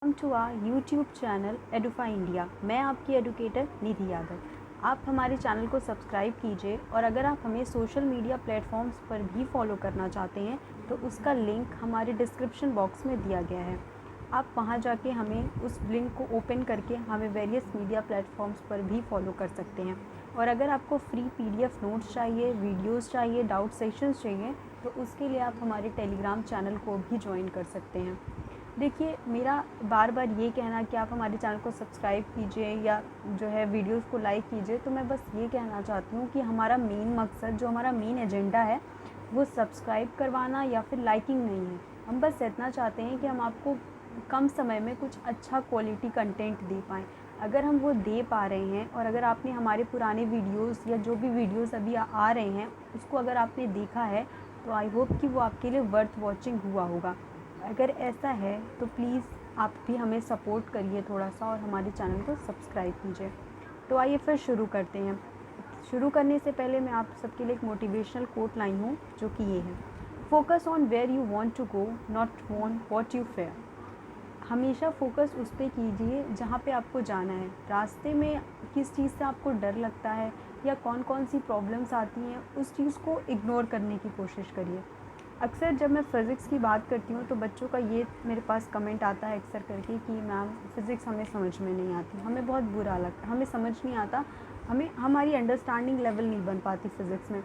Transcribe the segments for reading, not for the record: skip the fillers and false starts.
Welcome to our YouTube channel Edufy India. मैं आपकी educator निधि यादव। आप हमारे चैनल को सब्सक्राइब कीजिए और अगर आप हमें सोशल मीडिया प्लेटफॉर्म्स पर भी फॉलो करना चाहते हैं तो उसका लिंक हमारे डिस्क्रिप्शन बॉक्स में दिया गया है। आप वहां जाके हमें उस लिंक को ओपन करके हमें वेरियस मीडिया प्लेटफॉर्म्स पर भी फॉलो कर सकते हैं। और अगर आपको फ्री पीडीएफ नोट्स चाहिए, वीडियोस चाहिए, डाउट सेशंस चाहिए तो उसके लिए आप हमारे टेलीग्राम चैनल को भी ज्वाइन कर सकते हैं। देखिए, मेरा बार बार ये कहना कि आप हमारे चैनल को सब्सक्राइब कीजिए या जो है वीडियोस को लाइक कीजिए, तो मैं बस ये कहना चाहती हूँ कि हमारा मेन मकसद, जो हमारा मेन एजेंडा है, वो सब्सक्राइब करवाना या फिर लाइकिंग नहीं है। हम बस इतना चाहते हैं कि हम आपको कम समय में कुछ अच्छा क्वालिटी कंटेंट दे पाएँ। अगर हम वो दे पा रहे हैं और अगर आपने हमारे पुराने वीडियोस या जो भी वीडियोस अभी आ रहे हैं उसको अगर आपने देखा है तो आई होप कि वो आपके लिए वर्थ वॉचिंग हुआ होगा। अगर ऐसा है तो प्लीज़ आप भी हमें सपोर्ट करिए थोड़ा सा और हमारे चैनल को सब्सक्राइब कीजिए। तो आइए फिर शुरू करते हैं। शुरू करने से पहले मैं आप सबके लिए एक मोटिवेशनल कोट लाई हूँ जो कि ये है, focus on where you want to go, not on what you fear. हमेशा फोकस उस पर कीजिए जहाँ पे आपको जाना है। रास्ते में किस चीज़ से आपको डर लगता है या कौन कौन सी प्रॉब्लम्स आती हैं, उस चीज़ को इग्नोर करने की कोशिश करिए। अक्सर जब मैं फ़िज़िक्स की बात करती हूँ तो बच्चों का ये मेरे पास कमेंट आता है अक्सर करके कि मैम फ़िज़िक्स हमें समझ में नहीं आती, हमें बहुत बुरा लगता, हमें समझ नहीं आता, हमारी अंडरस्टैंडिंग लेवल नहीं बन पाती फ़िज़िक्स में।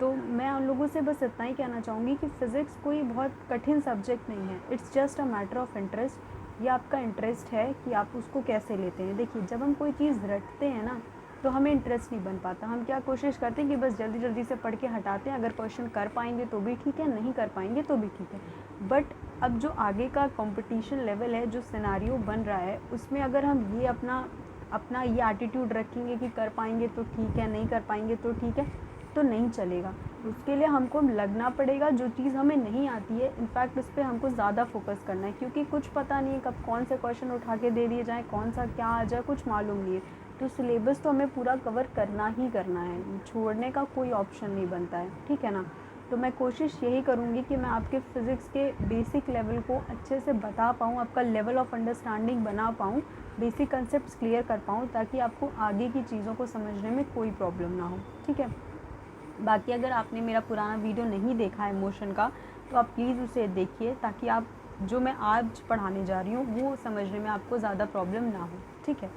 तो मैं उन लोगों से बस इतना ही कहना चाहूँगी कि फ़िज़िक्स कोई बहुत कठिन सब्जेक्ट नहीं है, it's just a matter of interest. ये आपका इंटरेस्ट है कि आप उसको कैसे लेते हैं। देखिए, जब हम कोई चीज़ रटते हैं ना तो हमें इंटरेस्ट नहीं बन पाता। हम क्या कोशिश करते हैं कि बस जल्दी जल्दी से पढ़ के हटाते हैं, अगर क्वेश्चन कर पाएंगे तो भी ठीक है, नहीं कर पाएंगे तो भी ठीक है। बट अब जो आगे का कंपटीशन लेवल है, जो सिनेरियो बन रहा है, उसमें अगर हम ये अपना अपना ये एटीट्यूड रखेंगे कि कर पाएंगे तो ठीक है, नहीं कर पाएंगे तो ठीक है, तो नहीं चलेगा। उसके लिए हमको लगना पड़ेगा, जो चीज़ हमें नहीं आती है इनफैक्ट उस पर हमको ज़्यादा फोकस करना है, क्योंकि कुछ पता नहीं है कब कौन से क्वेश्चन उठा के दे दिए जाए, कौन सा क्या आ जाए, कुछ मालूम नहीं है। तो सिलेबस तो हमें पूरा कवर करना ही करना है, छोड़ने का कोई ऑप्शन नहीं बनता है, ठीक है ना। तो मैं कोशिश यही करूँगी कि मैं आपके फ़िज़िक्स के बेसिक लेवल को अच्छे से बता पाऊँ, आपका लेवल ऑफ अंडरस्टैंडिंग बना पाऊँ, बेसिक कंसेप्ट्स क्लियर कर पाऊँ, ताकि आपको आगे की चीज़ों को समझने में कोई प्रॉब्लम ना हो, ठीक है। बाकी अगर आपने मेरा पुराना वीडियो नहीं देखा है मोशन का तो आप प्लीज़ उसे देखिए, ताकि आप जो मैं आज पढ़ाने जा रही हूँ वो समझने में आपको ज़्यादा प्रॉब्लम ना हो, ठीक है।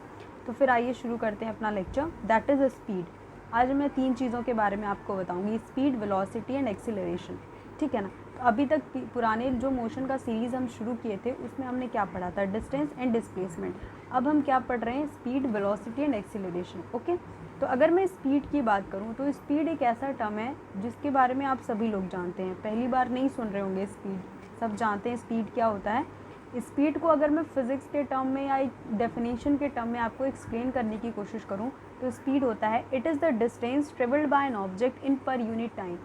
तो फिर आइए शुरू करते हैं अपना लेक्चर, दैट इज़ स्पीड। आज मैं 3 चीज़ों के बारे में आपको बताऊँगी, स्पीड, वेलोसिटी एंड एक्सीलरेशन, ठीक है ना। तो अभी तक पुराने जो मोशन का सीरीज़ हम शुरू किए थे उसमें हमने क्या पढ़ा था, डिस्टेंस एंड डिस्प्लेसमेंट। अब हम क्या पढ़ रहे हैं, speed, velocity and acceleration, okay. तो अगर मैं स्पीड की बात करूं तो स्पीड एक ऐसा टर्म है जिसके बारे में आप सभी लोग जानते हैं, पहली बार नहीं सुन रहे होंगे। स्पीड सब जानते हैं स्पीड क्या होता है। स्पीड को अगर मैं फिज़िक्स के टर्म में या एक डेफिनेशन के टर्म में आपको एक्सप्लेन करने की कोशिश करूं तो स्पीड होता है, it is the distance travelled by an object in पर यूनिट टाइम।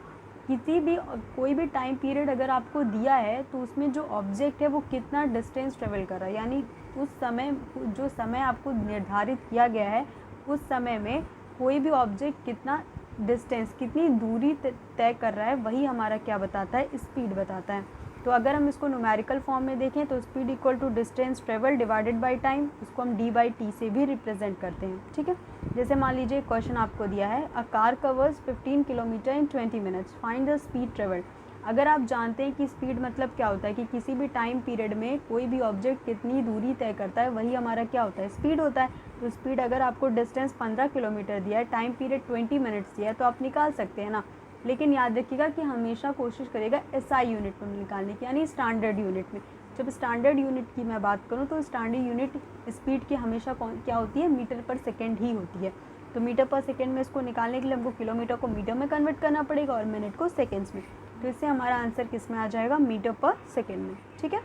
किसी भी कोई भी टाइम पीरियड अगर आपको दिया है तो उसमें जो ऑब्जेक्ट है वो कितना डिस्टेंस ट्रेवल कर रहा है, यानी उस समय जो समय आपको निर्धारित किया गया है उस समय में कोई भी ऑब्जेक्ट कितना डिस्टेंस, कितनी दूरी तय कर रहा है, वही हमारा क्या बताता है, स्पीड बताता है। तो अगर हम इसको न्यूमेरिकल फॉर्म में देखें तो speed equal to distance travel divided by time, उसको हम डी बाई टी से भी रिप्रेजेंट करते हैं, ठीक है। जैसे मान लीजिए क्वेश्चन आपको दिया है, a car covers 15 kilometre in 20 minutes, find the speed travelled. अगर आप जानते हैं कि स्पीड मतलब क्या होता है कि किसी भी टाइम पीरियड में कोई भी ऑब्जेक्ट कितनी दूरी तय करता है, वही हमारा क्या होता है, स्पीड होता है। तो स्पीड अगर आपको डिस्टेंस 15 किलोमीटर दिया है, टाइम पीरियड 20 मिनट्स दिया है, तो आप निकाल सकते हैं ना। लेकिन याद रखिएगा कि हमेशा कोशिश करेगा एसआई यूनिट में निकालने की, यानी स्टैंडर्ड यूनिट में। जब स्टैंडर्ड यूनिट की मैं बात करूँ तो स्टैंडर्ड यूनिट स्पीड की हमेशा क्या होती है, मीटर पर सेकेंड ही होती है। तो मीटर पर सेकेंड में इसको निकालने के लिए हमको किलोमीटर को मीटर में कन्वर्ट करना पड़ेगा और मिनट को सेकेंड्स में। तो इससे हमारा आंसर किस में आ जाएगा, मीटर पर सेकेंड में, ठीक है।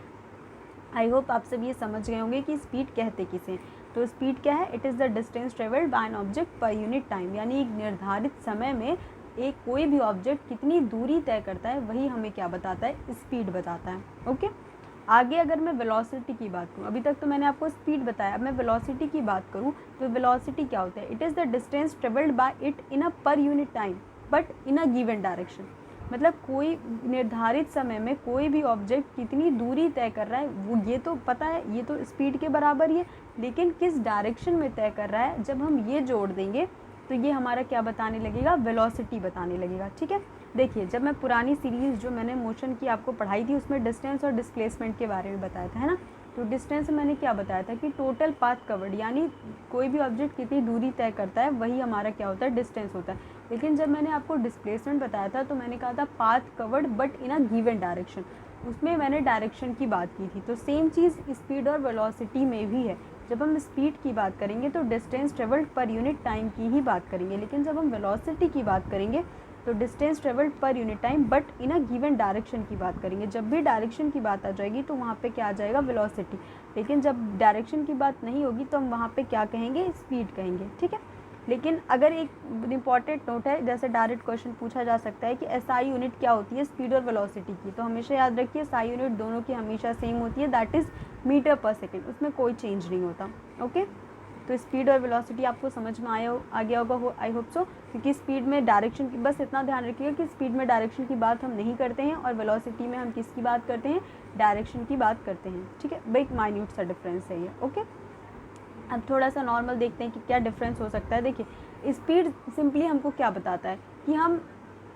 आई होप आप सब ये समझ गए होंगे कि स्पीड कहते किसे। तो स्पीड क्या है, it is the distance travelled by an object पर यूनिट टाइम, यानी एक निर्धारित समय में एक कोई भी ऑब्जेक्ट कितनी दूरी तय करता है वही हमें क्या बताता है, स्पीड बताता है, ओके। आगे अगर मैं वेलोसिटी की बात करूँ, अभी तक तो मैंने आपको स्पीड बताया, अब मैं वेलोसिटी की बात करूँ तो वेलोसिटी क्या होता है, it is the distance travelled by it in अ पर unit time but in a given direction. मतलब कोई निर्धारित समय में कोई भी ऑब्जेक्ट कितनी दूरी तय कर रहा है वो ये तो पता है, ये तो स्पीड के बराबर ही है, लेकिन किस डायरेक्शन में तय कर रहा है जब हम ये जोड़ देंगे तो ये हमारा क्या बताने लगेगा, वेलोसिटी बताने लगेगा। ठीक है, देखिए जब मैं पुरानी सीरीज़ जो मैंने मोशन की आपको पढ़ाई थी उसमें डिस्टेंस और डिस्प्लेसमेंट के बारे में बताया था, है ना। तो डिस्टेंस में मैंने क्या बताया था कि टोटल पाथ कवर्ड, यानी कोई भी ऑब्जेक्ट कितनी दूरी तय करता है वही हमारा क्या होता है, डिस्टेंस होता है। लेकिन जब मैंने आपको डिस्प्लेसमेंट बताया था तो मैंने कहा था path covered but in a given direction, उसमें मैंने डायरेक्शन की बात की थी। तो सेम चीज़ स्पीड और वेलोसिटी में भी है। जब हम स्पीड की बात करेंगे तो डिस्टेंस ट्रेवल्ड पर यूनिट टाइम की ही बात करेंगे, लेकिन जब हम वेलोसिटी की बात करेंगे तो डिस्टेंस ट्रेवल्ड पर unit time but in a given direction की बात करेंगे। जब भी डायरेक्शन की बात आ जाएगी तो वहाँ पे क्या आ जाएगा, वेलोसिटी। लेकिन जब डायरेक्शन की बात नहीं होगी तो हम वहाँ पे क्या कहेंगे, स्पीड कहेंगे। ठीक है, लेकिन अगर एक इम्पॉर्टेंट नोट है, जैसे डायरेक्ट क्वेश्चन पूछा जा सकता है कि एसआई यूनिट क्या होती है स्पीड और वेलोसिटी की, तो हमेशा याद रखिए एसआई यूनिट दोनों की हमेशा सेम होती है, that is metre per second, उसमें कोई चेंज नहीं होता। ओके, तो स्पीड और वेलोसिटी आपको समझ में आ गया होगा, आई होप सो, क्योंकि स्पीड में डायरेक्शन की, बस इतना ध्यान रखिएगा कि स्पीड में डायरेक्शन की बात हम नहीं करते हैं और वेलोसिटी में हम किसकी बात करते हैं, डायरेक्शन की बात करते हैं। ठीक है, भाई माइन्यूट सा डिफरेंस है ये। ओके, अब थोड़ा सा नॉर्मल देखते हैं कि क्या डिफरेंस हो सकता है। देखिए स्पीड सिंपली हमको क्या बताता है कि हम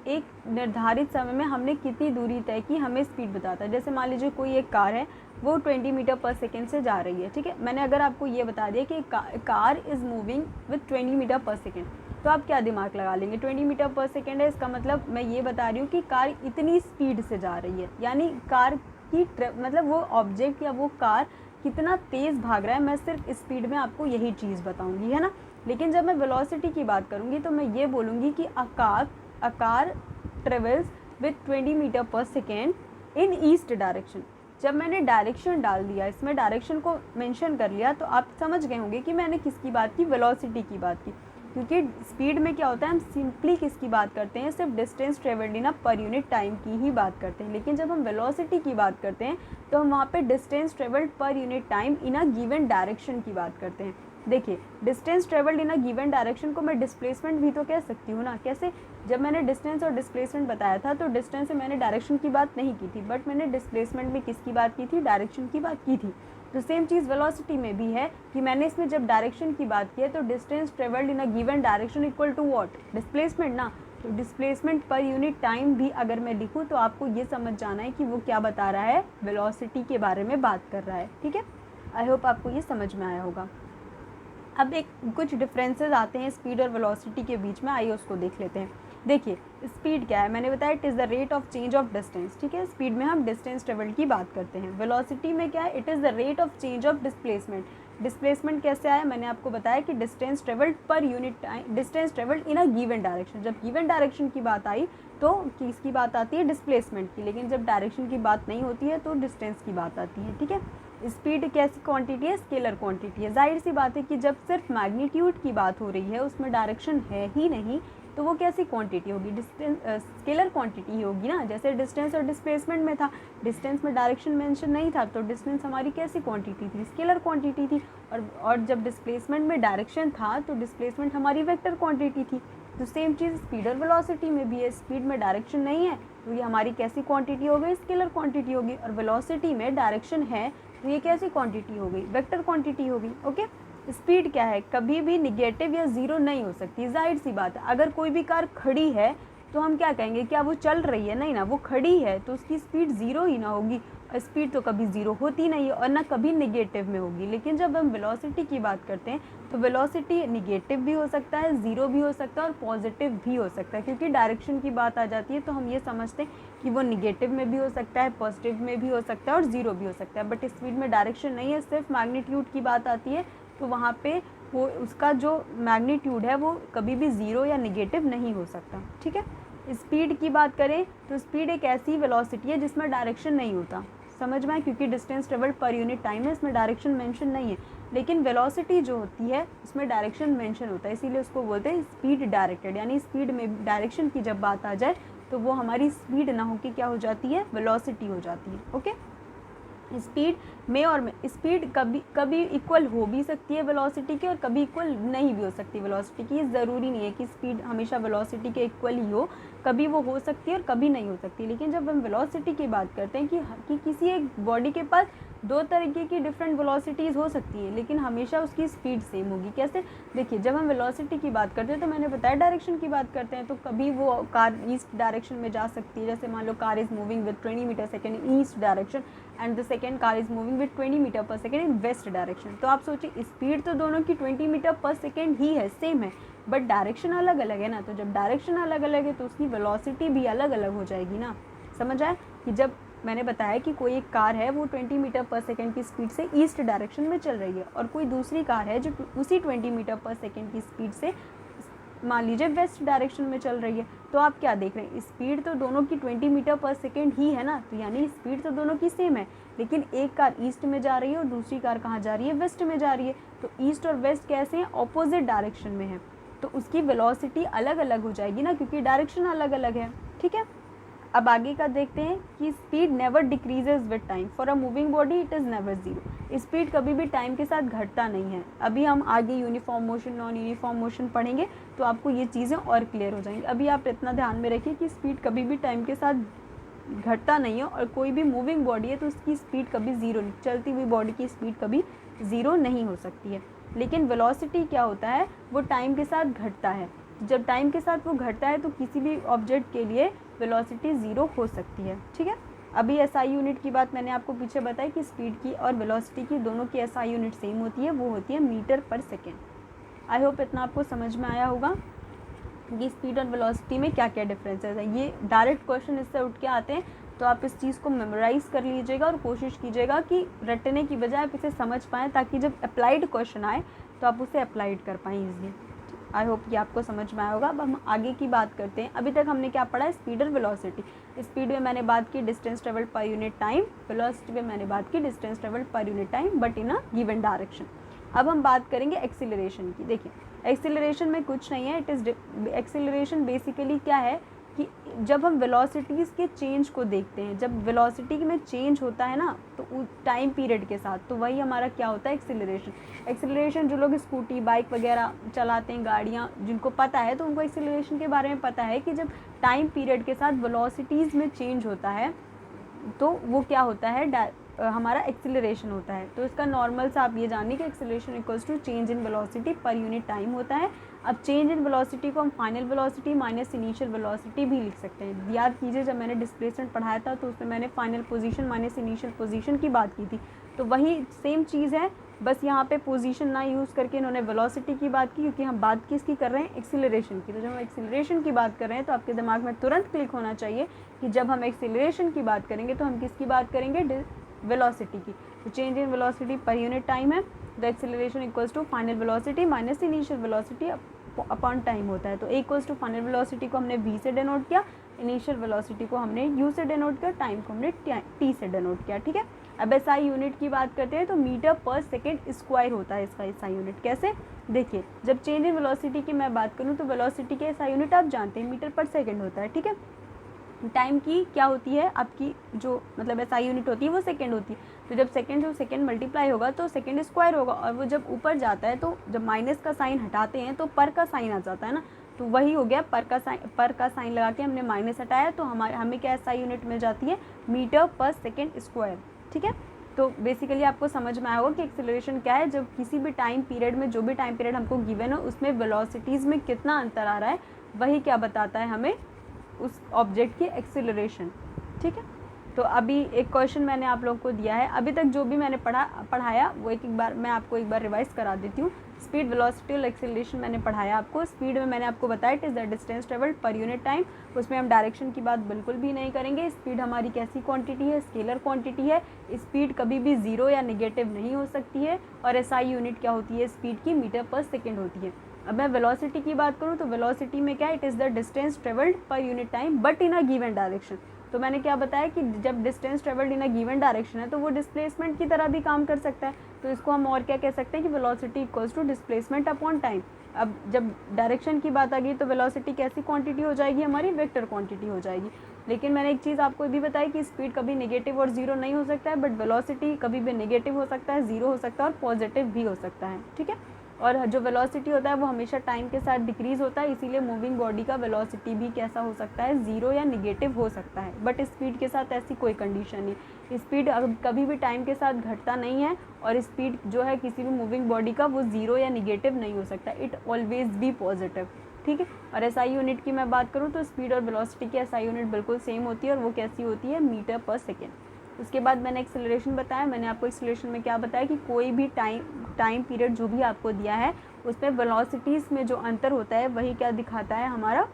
एक निर्धारित समय में हमने कितनी दूरी तय की, हमें स्पीड बताता है। जैसे मान लीजिए कोई एक कार है, वो 20 मीटर पर सेकेंड से जा रही है। ठीक है, मैंने अगर आपको ये बता दिया कि car is moving with 20 metre per second, तो आप क्या दिमाग लगा लेंगे, 20 मीटर पर सेकेंड है, इसका मतलब मैं ये बता रही हूँ कि कार इतनी स्पीड से जा रही है, यानी कार की मतलब वो ऑब्जेक्ट या वो कार कितना तेज़ भाग रहा है, मैं सिर्फ स्पीड में आपको यही चीज़ बताऊँगी, है ना। लेकिन जब मैं वेलोसिटी की बात करूँगी तो मैं ये बोलूँगी कि a car travels with 20 metre per second in east direction. जब मैंने डायरेक्शन डाल दिया, इसमें डायरेक्शन को मेंशन कर लिया, तो आप समझ गए होंगे कि मैंने किसकी बात की, वेलोसिटी की बात की। क्योंकि स्पीड में क्या होता है, हम सिंपली किसकी बात करते हैं, सिर्फ डिस्टेंस ट्रेवल्ड इन अ पर यूनिट टाइम की ही बात करते हैं। लेकिन जब हम वेलोसिटी की बात करते हैं तो हम वहाँ पे डिस्टेंस ट्रेवल्ड पर unit time in a given direction की बात करते हैं। देखिए distance travelled in a given direction को मैं डिस्प्लेसमेंट भी तो कह सकती हूँ ना। कैसे, जब मैंने डिस्टेंस और डिस्प्लेसमेंट बताया था तो डिस्टेंस से मैंने डायरेक्शन की बात नहीं की थी, बट मैंने डिस्प्लेसमेंट में किसकी बात की थी, डायरेक्शन की बात की थी। तो सेम चीज़ वेलोसिटी में भी है कि मैंने इसमें जब डायरेक्शन की बात की है तो distance travelled in a given direction equal to what, displacement ना। तो डिस्प्लेसमेंट पर यूनिट टाइम भी अगर मैं लिखूँ तो आपको ये समझ जाना है कि वो क्या बता रहा है, वेलोसिटी के बारे में बात कर रहा है। ठीक है, आई होप आपको ये समझ में आया होगा। अब एक कुछ डिफरेंसेस आते हैं स्पीड और वेलोसिटी के बीच में, आइए उसको देख लेते हैं। देखिए स्पीड क्या है, मैंने बताया it is the rate of change of distance. ठीक है, स्पीड में हम डिस्टेंस ट्रेवल्ड की बात करते हैं। वेलोसिटी में क्या है, it is the rate of change of displacement. Displacement कैसे आया, मैंने आपको बताया कि डिस्टेंस ट्रेवल्ड पर unit time, distance travelled in a given direction. जब गिवन डायरेक्शन की बात आई तो किसकी बात आती है, डिस्प्लेसमेंट की। लेकिन जब डायरेक्शन की बात नहीं होती है तो डिस्टेंस की बात आती है। ठीक है, स्पीड कैसी क्वांटिटी है, स्केलर क्वांटिटी है। जाहिर सी बात है कि जब सिर्फ मैग्नीट्यूड की बात हो रही है, उसमें डायरेक्शन है ही नहीं, तो वो कैसी क्वांटिटी होगी, डिस्टेंस स्केलर क्वांटिटी ही होगी ना। जैसे डिस्टेंस और डिस्प्लेसमेंट में था, डिस्टेंस में डायरेक्शन मेंशन नहीं था तो डिस्टेंस हमारी कैसी क्वांटिटी थी, स्केलर क्वांटिटी थी। और जब डिस्प्लेसमेंट में डायरेक्शन था तो डिस्प्लेसमेंट हमारी वेक्टर क्वांटिटी थी। तो सेम चीज़ स्पीड और वेलोसिटी में भी है, स्पीड में डायरेक्शन नहीं है तो ये हमारी कैसी क्वांटिटी हो गई, स्केलर क्वांटिटी होगी। और वेलोसिटी में डायरेक्शन है तो ये कैसी क्वांटिटी हो गई, वेक्टर क्वांटिटी होगी। ओके, स्पीड क्या है, कभी भी निगेटिव या ज़ीरो नहीं हो सकती। जाहिर सी बात है, अगर कोई भी कार खड़ी है तो हम क्या कहेंगे, क्या वो चल रही है, नहीं ना, वो खड़ी है तो उसकी स्पीड ज़ीरो ही ना होगी। स्पीड तो कभी ज़ीरो होती नहीं है और ना कभी निगेटिव में होगी। लेकिन जब हम वेलोसिटी की बात करते हैं तो वेलोसिटी निगेटिव भी हो सकता है, ज़ीरो भी हो सकता है और पॉजिटिव भी हो सकता है। क्योंकि डायरेक्शन की बात आ जाती है तो हम ये समझते हैं कि वो निगेटिव में भी हो सकता है, पॉजिटिव में भी हो सकता है और ज़ीरो भी हो सकता है। बट स्पीड में डायरेक्शन नहीं है, सिर्फ मैग्नीट्यूड की बात आती है तो वहाँ पे वो उसका जो मैग्नीट्यूड है वो कभी भी ज़ीरो या निगेटिव नहीं हो सकता। ठीक है, स्पीड की बात करें तो स्पीड एक ऐसी वेलोसिटी है जिसमें डायरेक्शन नहीं होता, समझ में आए, क्योंकि डिस्टेंस ट्रेवल्ड पर यूनिट टाइम है, इसमें डायरेक्शन मेंशन नहीं है। लेकिन वेलोसिटी जो होती है उसमें डायरेक्शन मेंशन होता है, इसीलिए उसको बोलते हैं स्पीड डायरेक्टेड। यानी स्पीड में डायरेक्शन की जब बात आ जाए तो वो हमारी स्पीड ना होकर क्या हो जाती है, वेलोसिटी हो जाती है। ओके, स्पीड में और में स्पीड कभी कभी इक्वल हो भी सकती है वेलोसिटी के और कभी इक्वल नहीं भी हो सकती वेलोसिटी की। ज़रूरी नहीं है कि स्पीड हमेशा वेलोसिटी के इक्वल ही हो, कभी वो हो सकती है और कभी नहीं हो सकती। लेकिन जब हम वेलोसिटी की बात करते हैं कि किसी एक बॉडी के पास दो तरीके की डिफरेंट वेलोसिटीज़ हो सकती हैं, लेकिन हमेशा उसकी स्पीड सेम होगी। कैसे? देखिए, जब हम वेलोसिटी की बात करते हैं तो मैंने बताया डायरेक्शन की बात करते हैं, तो कभी वो कार ईस्ट डायरेक्शन में जा सकती है। जैसे मान लो car is moving with 20 metre second in east direction and the second car is moving with 20 metre per second in west direction. तो आप सोचिए, स्पीड तो दोनों की 20 मीटर पर सेकेंड ही है, सेम है, बट डायरेक्शन अलग अलग है ना। तो जब डायरेक्शन अलग अलग है तो उसकी वेलोसिटी भी अलग अलग हो जाएगी ना। समझ आए कि जब मैंने बताया कि कोई एक कार है वो 20 मीटर पर सेकेंड की स्पीड से ईस्ट डायरेक्शन में चल रही है और कोई दूसरी कार है जो उसी 20 मीटर पर सेकेंड की स्पीड से मान लीजिए वेस्ट डायरेक्शन में चल रही है, तो आप क्या देख रहे हैं, स्पीड तो दोनों की 20 मीटर पर सेकेंड ही है ना। तो यानी स्पीड तो दोनों की सेम है, लेकिन एक कार ईस्ट में जा रही है और दूसरी कार कहाँ जा रही है, वेस्ट में जा रही है। तो ईस्ट और वेस्ट कैसे हैं, ऑपोजिट डायरेक्शन में है, तो उसकी वेलोसिटी अलग अलग हो जाएगी ना, क्योंकि डायरेक्शन अलग अलग है। ठीक है, अब आगे का देखते हैं कि speed never decreases with time, for a moving body it is never zero. Speed कभी भी टाइम के साथ घटता नहीं है। अभी हम आगे uniform motion, non uniform motion पढ़ेंगे तो आपको ये चीज़ें और क्लियर हो जाएंगी। अभी आप इतना ध्यान में रखिए कि स्पीड कभी भी टाइम के साथ घटता नहीं है, और कोई भी मूविंग बॉडी है तो उसकी स्पीड कभी ज़ीरो नहीं, चलती हुई बॉडी की स्पीड कभी ज़ीरो नहीं हो सकती है। लेकिन वेलोसिटी क्या होता है, वो टाइम के साथ घटता है। जब टाइम के साथ वो घटता है तो किसी भी ऑब्जेक्ट के लिए वेलोसिटी ज़ीरो हो सकती है। ठीक है, अभी एसआई यूनिट की बात मैंने आपको पीछे बताई कि स्पीड की और वेलोसिटी की दोनों की एसआई यूनिट सेम होती है, वो होती है metre per second. I hope इतना आपको समझ में आया होगा कि स्पीड और वेलोसिटी में क्या क्या डिफरेंसेस है। ये डायरेक्ट क्वेश्चन इससे उठ के आते हैं, तो आप इस चीज़ को मेमोराइज़ कर लीजिएगा और कोशिश कीजिएगा कि रटने की बजाय आप इसे समझ पाएँ, ताकि जब अप्लाइड क्वेश्चन आए तो आप उसे अप्लाइड कर पाएँ ईजिली। आई होप कि आपको समझ में आया होगा। अब हम आगे की बात करते हैं। अभी तक हमने क्या पढ़ा है, स्पीड और वेलोसिटी। स्पीड में मैंने बात की डिस्टेंस ट्रेवल्ड पर यूनिट टाइम, वेलोसिटी में मैंने बात की डिस्टेंस ट्रेवल्ड पर unit time but in a given direction. अब हम बात करेंगे एक्सीलरेशन की। देखिए, एक्सीलरेशन में कुछ नहीं है, एक्सीलरेशन बेसिकली क्या है कि जब हम वेलोसिटीज़ के चेंज को देखते हैं, जब वेलोसिटी में चेंज होता है ना तो टाइम पीरियड के साथ, तो वही हमारा क्या होता है, एक्सीलरेशन। एक्सीलरेशन जो लोग स्कूटी बाइक वगैरह चलाते हैं, गाड़ियाँ जिनको पता है, तो उनको एक्सीलरेशन के बारे में पता है कि जब टाइम पीरियड के साथ वेलोसिटीज़ में चेंज होता है तो वो क्या होता है, हमारा एक्सीलरेशन होता है। तो इसका नॉर्मल सा आप ये जानिए कि acceleration equals to change in velocity per unit time होता है। अब चेंज इन वेलोसिटी को हम final velocity minus initial velocity भी लिख सकते हैं। याद कीजिए, जब मैंने डिस्प्लेसमेंट पढ़ाया था तो उसमें मैंने final position minus initial position की बात की थी, तो वही सेम चीज़ है, बस यहाँ पे पोजीशन ना यूज़ करके इन्होंने वेलोसिटी की बात की, क्योंकि हम बात किसकी कर रहे हैं, एक्सीलरेशन की। तो जब हम एक्सीलरेशन की बात कर रहे हैं तो आपके दिमाग में तुरंत क्लिक होना चाहिए कि जब हम एक्सीलरेशन की बात करेंगे तो हम किसकी बात करेंगे, वेलोसिटी की। तो change in velocity per unit time है, the acceleration equals to final velocity minus initial velocity upon time होता है। तो a equals to final velocity को हमने v से डिनोट किया, इनिशियल वेलोसिटी को हमने u से डिनोट किया, टाइम को हमने t से डिनोट किया। ठीक है, अब एसआई यूनिट की बात करते हैं तो मीटर पर सेकेंड स्क्वायर होता है इसका एसआई यूनिट। कैसे, देखिए, जब चेंज इन वेलोसिटी की मैं बात करूँ तो वेलोसिटी के एसआई यूनिट आप जानते हैं मीटर पर सेकेंड होता है। ठीक है, टाइम की क्या होती है आपकी, जो मतलब एसआई यूनिट होती है वो सेकंड होती है। तो जब सेकंड से सेकंड मल्टीप्लाई होगा तो सेकंड स्क्वायर होगा, और वो जब ऊपर जाता है तो जब माइनस का साइन हटाते हैं तो पर का साइन आ जाता है ना, तो वही हो गया पर का साइन लगा के हमने माइनस हटाया, तो हमें क्या एसआई यूनिट मिल जाती है, मीटर पर सेकेंड स्क्वायर। ठीक है, तो बेसिकली आपको समझ में आया होगा कि एक्सीलरेशन क्या है, जब किसी भी टाइम पीरियड में, जो भी टाइम पीरियड हमको गिवन हो उसमें वेलोसिटीज़ में कितना अंतर आ रहा है, वही क्या बताता है हमें, उस ऑब्जेक्ट की एक्सीलरेशन। ठीक है, तो अभी एक क्वेश्चन मैंने आप लोगों को दिया है, अभी तक जो भी मैंने पढ़ाया वो एक बार मैं आपको एक बार रिवाइज करा देती हूँ। स्पीड, वेलोसिटी और एक्सीलरेशन मैंने पढ़ाया आपको। स्पीड में मैंने आपको बताया it is the distance travelled पर यूनिट टाइम, उसमें हम डायरेक्शन की बात बिल्कुल भी नहीं करेंगे। स्पीड हमारी कैसी क्वांटिटी है, स्केलर क्वांटिटी है, स्पीड कभी भी ज़ीरो या नेगेटिव नहीं हो सकती है, और एसआई यूनिट क्या होती है, स्पीड की मीटर पर सेकेंड होती है। अब मैं वेलोसिटी की बात करूँ तो वेलोसिटी में क्या है, it is the distance travelled पर unit time but in a given direction. तो मैंने क्या बताया कि जब distance travelled in a given direction है तो वो डिस्प्लेसमेंट की तरह भी काम कर सकता है, तो इसको हम और क्या कह सकते हैं कि velocity equals to displacement upon time. अब जब डायरेक्शन की बात आ गई तो वेलोसिटी कैसी क्वांटिटी हो जाएगी, हमारी वेक्टर क्वांटिटी हो जाएगी। लेकिन मैंने एक चीज़ आपको भी बताई कि स्पीड कभी नेगेटिव और ज़ीरो नहीं हो सकता है, बट वेलोसिटी कभी भी नेगेटिव हो सकता है, ज़ीरो हो सकता है और पॉजिटिव भी हो सकता है, ठीक है। और जो वेलोसिटी होता है वो हमेशा टाइम के साथ डिक्रीज़ होता है, इसीलिए मूविंग बॉडी का वेलोसिटी भी कैसा हो सकता है, ज़ीरो या निगेटिव हो सकता है। बट स्पीड के साथ ऐसी कोई कंडीशन नहीं, स्पीड कभी भी टाइम के साथ घटता नहीं है, और स्पीड जो है किसी भी मूविंग बॉडी का वो ज़ीरो या निगेटिव नहीं हो सकता, इट ऑलवेज़ बी पॉजिटिव, ठीक है। और एसआई यूनिट की मैं बात करूँ तो स्पीड और वेलोसिटी की एसआई यूनिट बिल्कुल सेम होती है, और वो कैसी होती है, मीटर पर सेकेंड। उसके बाद मैंने एक्सेलरेशन बताया, मैंने आपको एक्सेलरेशन में क्या बताया कि कोई भी टाइम पीरियड जो भी आपको दिया है उसमें वेलोसिटीज़ में जो अंतर होता है वही क्या दिखाता है, हमारा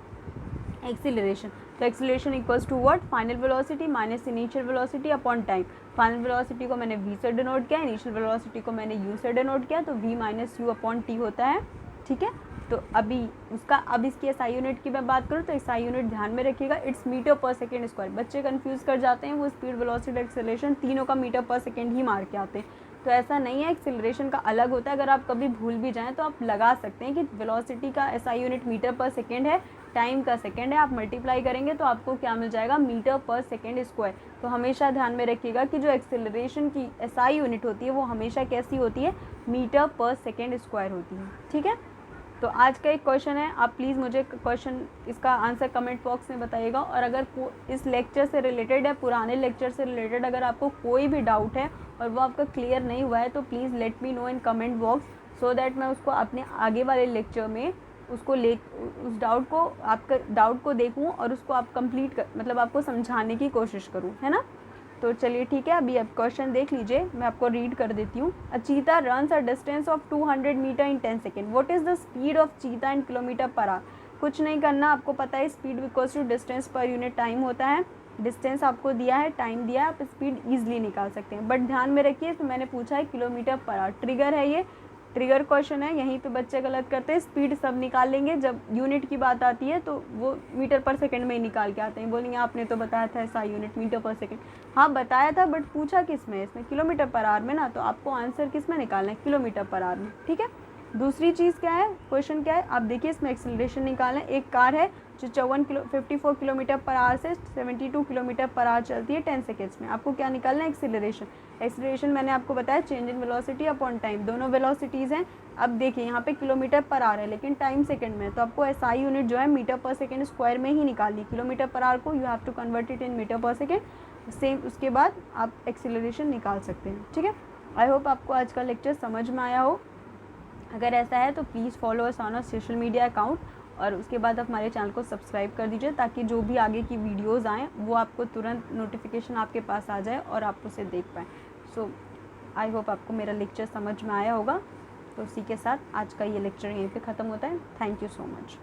एक्सेलरेशन। तो acceleration equals to what, final velocity minus initial velocity upon time. Final velocity को मैंने v से डिनोट किया, इनिशियल वेलोसिटी को मैंने u से डिनोट किया, तो v minus you upon T होता है, ठीक है। तो अब इसकी एसआई यूनिट की मैं बात करूँ तो एसआई यूनिट ध्यान में रखिएगा, it's metre per second square. बच्चे कंफ्यूज कर जाते हैं, वो स्पीड वेलोसिटी एक्सेलरेशन तीनों का मीटर पर सेकेंड ही मार के आते हैं, तो ऐसा नहीं है, एक्सेलरेशन का अलग होता है। अगर आप कभी भूल भी जाएं तो आप लगा सकते हैं कि वेलोसिटी का SI unit metre per second है, टाइम का सेकेंड है, आप मल्टीप्लाई करेंगे तो आपको क्या मिल जाएगा, मीटर पर सेकेंड स्क्वायर। तो हमेशा ध्यान में रखिएगा कि जो एक्सेलरेशन की एसआई यूनिट होती है वो हमेशा कैसी होती है, मीटर पर सेकेंड स्क्वायर होती है, ठीक है। तो आज का एक क्वेश्चन है, आप प्लीज़ मुझे क्वेश्चन इसका आंसर कमेंट बॉक्स में बताइएगा। और अगर इस लेक्चर से रिलेटेड या पुराने लेक्चर से रिलेटेड अगर आपको कोई भी डाउट है और वो आपका क्लियर नहीं हुआ है तो please let me know in comment box, so that मैं उसको अपने आगे वाले लेक्चर में उसको उस आपका डाउट को देखूँ और उसको आप कंप्लीट मतलब आपको समझाने की कोशिश करूँ, है ना। तो चलिए ठीक है, अभी आप क्वेश्चन देख लीजिए, मैं आपको रीड कर देती हूँ। A cheetah runs a distance of 200 metre in 10 second, what is the speed of cheetah in kilometre per our. कुछ नहीं करना, आपको पता है speed equals to distance per unit time होता है। डिस्टेंस आपको दिया है, टाइम दिया है, आप स्पीड ईजिली निकाल सकते हैं, बट ध्यान में रखिए तो मैंने पूछा है किलोमीटर पर आवर, ट्रिगर है, ये ट्रिगर क्वेश्चन है, यहीं पे बच्चे गलत करते हैं। स्पीड सब निकाल लेंगे, जब यूनिट की बात आती है तो वो मीटर पर सेकंड में ही निकाल के आते हैं, बोलेंगे आपने तो बताया था ऐसा यूनिट मीटर पर सेकंड। हाँ बताया था, बट पूछा किस में, इसमें किलोमीटर पर आवर में ना, तो आपको आंसर किस में निकालना है, किलोमीटर पर आवर में, ठीक है। दूसरी चीज़ क्या है, क्वेश्चन क्या है, आप देखिए इसमें एक्सेलरेशन निकालना है। एक कार है जो 54 किलोमीटर पर आवर से 72 किलोमीटर पर आवर चलती है 10 सेकेंड्स में, आपको क्या निकालना है, एक्सेलरेशन। एक्सेलरेशन मैंने आपको बताया change in velocity upon time, दोनों वेलोसिटीज़ हैं। अब देखिए यहाँ पे किलोमीटर पर आवर है लेकिन टाइम सेकंड में है, तो आपको एसआई यूनिट जो है मीटर पर सेकंड स्क्वायर में ही निकालनी, किलोमीटर पर आवर को you have to convert it in metre per second, same उसके बाद आप एक्सेलरेशन निकाल सकते हैं, ठीक है। आई होप आपको आज का लेक्चर समझ में आया हो। अगर ऐसा है तो please follow us on a social media account, और उसके बाद आप हमारे चैनल को सब्सक्राइब कर दीजिए ताकि जो भी आगे की वीडियोज़ आएँ वो आपको तुरंत नोटिफिकेशन आपके पास आ जाए और आप उसे देख पाएँ। सो आई होप आपको मेरा लेक्चर समझ में आया होगा। तो उसी के साथ आज का ये लेक्चर यहीं पे ख़त्म होता है। Thank you so much.